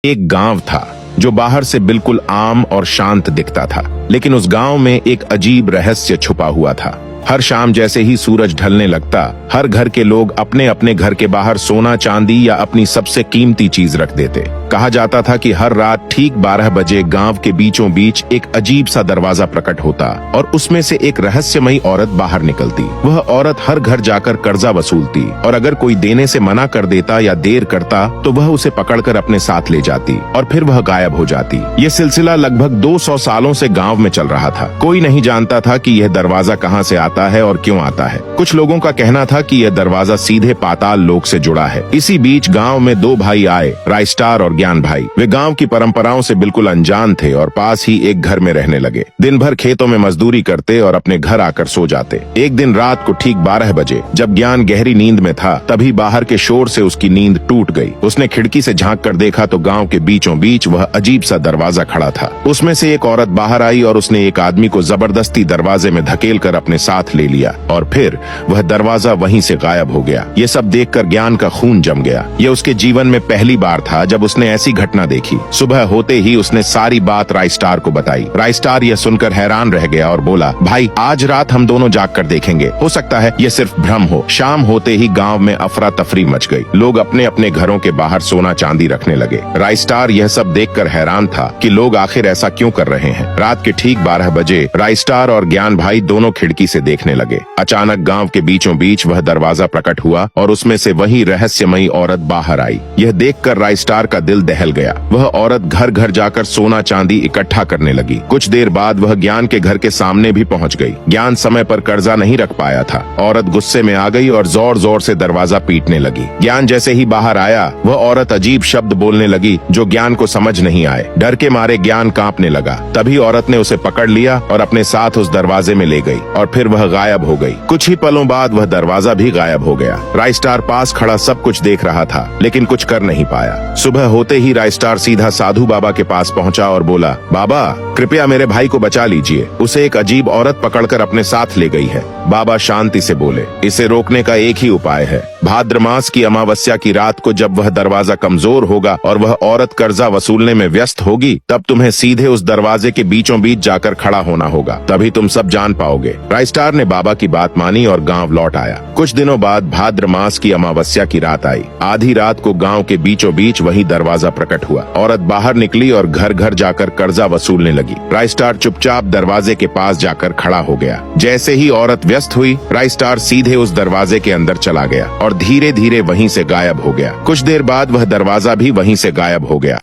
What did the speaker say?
एक गांव था जो बाहर से बिल्कुल आम और शांत दिखता था, लेकिन उस गांव में एक अजीब रहस्य छुपा हुआ था। हर शाम जैसे ही सूरज ढलने लगता, हर घर के लोग अपने अपने घर के बाहर सोना चांदी या अपनी सबसे कीमती चीज रख देते। कहा जाता था कि हर रात ठीक 12 बजे गांव के बीचों बीच एक अजीब सा दरवाजा प्रकट होता और उसमें से एक रहस्यमयी औरत बाहर निकलती। वह औरत हर घर जाकर कर्जा वसूलती और अगर कोई देने से मना कर देता या देर करता तो वह उसे पकड़कर अपने साथ ले जाती और फिर वह गायब हो जाती। ये सिलसिला लगभग 200 सालों से गांव में चल रहा था। कोई नहीं जानता था कि यह दरवाजा कहां से आता है और क्यों आता है। कुछ लोगों का कहना था कि यह दरवाजा सीधे पाताल लोक से जुड़ा है। इसी बीच गांव में 2 भाई आए, राइस्टार और ज्ञान भाई। वे गांव की परंपराओं से बिल्कुल अनजान थे और पास ही एक घर में रहने लगे। दिन भर खेतों में मजदूरी करते और अपने घर आकर सो जाते। एक दिन रात को ठीक 12 बजे जब ज्ञान गहरी नींद में था, तभी बाहर के शोर से उसकी नींद टूट गई। उसने खिड़की से झांक कर देखा तो गांव के बीचों बीच वह अजीब सा दरवाजा खड़ा था। उसमें से एक औरत बाहर आई और उसने एक आदमी को जबरदस्ती दरवाजे में धकेल कर अपने साथ ले लिया और फिर वह दरवाजा वहीं से गायब हो गया। ये सब देखकर ज्ञान का खून जम गया। ये उसके जीवन में पहली बार था जब उसने ऐसी घटना देखी। सुबह होते ही उसने सारी बात राइस्टार को बताई। राइस्टार यह सुनकर हैरान रह गया और बोला, भाई आज रात हम दोनों जाग कर देखेंगे, हो सकता है ये सिर्फ भ्रम हो। शाम होते ही गांव में अफरा तफरी मच गई। लोग अपने अपने घरों के बाहर सोना चांदी रखने लगे। राइस्टार यह सब देखकर हैरान था कि लोग आखिर ऐसा क्यों कर रहे हैं। रात के ठीक 12 बजे राइस्टार और ज्ञान भाई दोनों खिड़की से देखने लगे। अचानक गांव के बीचों बीच वह दरवाजा प्रकट हुआ और उसमें से वही रहस्यमयी औरत बाहर आई। यह देखकर राइस्टार का दिल दहल गया। वह औरत घर घर जाकर सोना चांदी इकट्ठा करने लगी। कुछ देर बाद वह ज्ञान के घर के सामने भी पहुंच गई। ज्ञान समय पर कर्जा नहीं रख पाया था। औरत गुस्से में आ गई और जोर जोर से दरवाजा पीटने लगी। ज्ञान जैसे ही बाहर आया, वह औरत अजीब शब्द बोलने लगी जो ज्ञान को समझ नहीं आए। डर के मारे ज्ञान कांपने लगा। तभी औरत ने उसे पकड़ लिया और अपने साथ उस दरवाजे में ले गई और फिर वह गायब हो गई। कुछ ही पलों बाद वह दरवाजा भी गायब हो गया। राइस्टार पास खड़ा सब कुछ देख रहा था, लेकिन कुछ कर नहीं पाया। सुबह होते ही राइस्टार सीधा साधु बाबा के पास पहुंचा और बोला, बाबा कृपया मेरे भाई को बचा लीजिए, उसे एक अजीब औरत पकड़कर अपने साथ ले गई है। बाबा शांति से बोले, इसे रोकने का एक ही उपाय है। भाद्र मास की अमावस्या की रात को जब वह दरवाजा कमजोर होगा और वह औरत कर्जा वसूलने में व्यस्त होगी, तब तुम्हें सीधे उस दरवाजे के बीचों बीच जाकर खड़ा होना होगा, तभी तुम सब जान पाओगे। राइस्टार ने बाबा की बात मानी और गांव लौट आया। कुछ दिनों बाद भाद्र मास की अमावस्या की रात आई। आधी रात को गांव के बीचों बीच वही दरवाजा प्रकट हुआ। औरत बाहर निकली और घर घर जाकर कर्जा वसूलने लगी। राइस्टार चुपचाप दरवाजे के पास जाकर खड़ा हो गया। जैसे ही औरत व्यस्त हुई, राइस्टार सीधे उस दरवाजे के अंदर चला गया और धीरे धीरे वहीं से गायब हो गया। कुछ देर बाद वह दरवाजा भी वहीं से गायब हो गया।